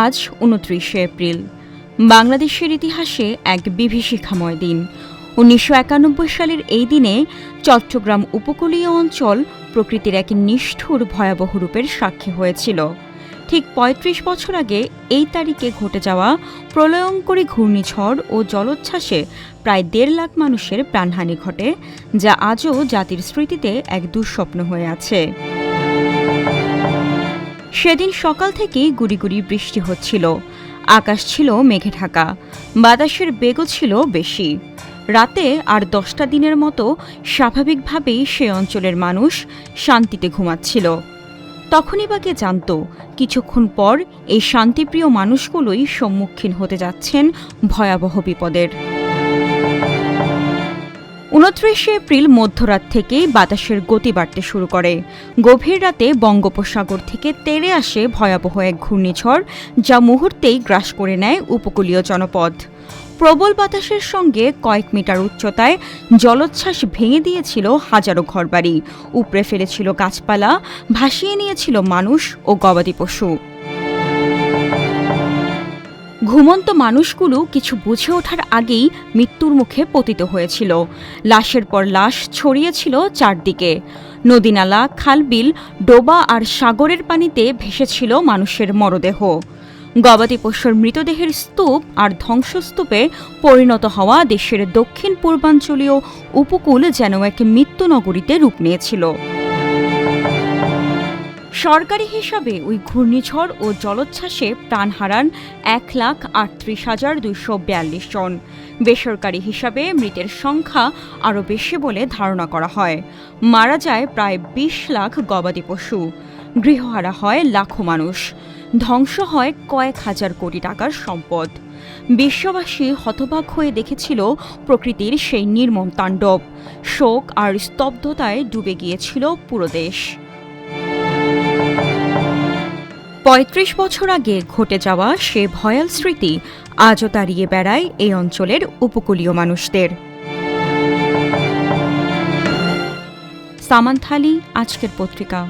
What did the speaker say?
আজ ২৯শে এপ্রিল। বাংলাদেশের ইতিহাসে এক বিভীষিকাময় দিন। ১৯৯১ সালের এই দিনে চট্টগ্রাম উপকূলীয় অঞ্চল প্রকৃতির এক নিষ্ঠুর ভয়াবহ রূপের সাক্ষী হয়েছিল। ঠিক ৩৫ বছর আগে এই তারিখে ঘটে যাওয়া প্রলয়ঙ্করী ঘূর্ণিঝড় ও জলোচ্ছ্বাসে প্রায় ১.৫ লাখ মানুষের প্রাণহানি ঘটে, যা আজও জাতির স্মৃতিতে এক দুঃস্বপ্ন হয়ে আছে। সেদিন সকাল থেকেই গুড়ি গুড়ি বৃষ্টি হচ্ছিল। আকাশ ছিল মেঘে ঢাকা, বাতাসের বেগও ছিল বেশি। রাতে আর ১০টা দিনের মতো স্বাভাবিকভাবেই সে অঞ্চলের মানুষ শান্তিতে ঘুমাচ্ছিল। তখনই বা কে জানত, কিছুক্ষণ পর এই শান্তিপ্রিয় মানুষগুলোই সম্মুখীন হতে যাচ্ছেন ভয়াবহ বিপদের। ২৯শে এপ্রিল মধ্যরাত থেকেই বাতাসের গতি বাড়তে শুরু করে। গভীর রাতে বঙ্গোপসাগর থেকে তেড়ে আসে ভয়াবহ এক ঘূর্ণিঝড়, যা মুহূর্তেই গ্রাস করে নেয় উপকূলীয় জনপদ। প্রবল বাতাসের সঙ্গে কয়েক মিটার উচ্চতায় জলোচ্ছ্বাস ভেঙে দিয়েছিল হাজারো ঘরবাড়ি, উপড়ে ফেলেছিল গাছপালা, ভাসিয়ে নিয়েছিল মানুষ ও গবাদি পশু। ঘুমন্ত মানুষগুলো কিছু বুঝে ওঠার আগেই মৃত্যুর মুখে পতিত হয়েছিল। লাশের পর লাশ ছড়িয়েছিল চারদিকে। নদীনালা, খালবিল, ডোবা আর সাগরের পানিতে ভেসেছিল মানুষের মরদেহ। গবাদি পশুর মৃতদেহের স্তূপ আর ধ্বংসস্তূপে পরিণত হওয়া দেশের দক্ষিণ পূর্বাঞ্চলীয় উপকূল যেন এক মৃত্যুনগরীতে রূপ নিয়েছিল। সরকারি হিসাবে ওই ঘূর্ণিঝড় ও জলোচ্ছ্বাসে প্রাণ হারান ১,৩৮,২৪২ জন। বেসরকারি হিসাবে মৃতের সংখ্যা আরও বেশি বলে ধারণা করা হয়। মারা যায় প্রায় ২০ লাখ গবাদি পশু, গৃহহারা হয় লাখো মানুষ, ধ্বংস হয় কয়েক হাজার কোটি টাকার সম্পদ। বিশ্ববাসী হতবাক হয়ে দেখেছিল প্রকৃতির সেই নির্মম তাণ্ডব। শোক আর স্তব্ধতায় ডুবে গিয়েছিল পুরো দেশ। ৩৫ বছর আগে ঘটে যাওয়া সে ভয়াল স্মৃতি আজও তাড়িয়ে বেড়ায় এই অঞ্চলের উপকূলীয় মানুষদের। সামান্থা আলী, আজকের পত্রিকা।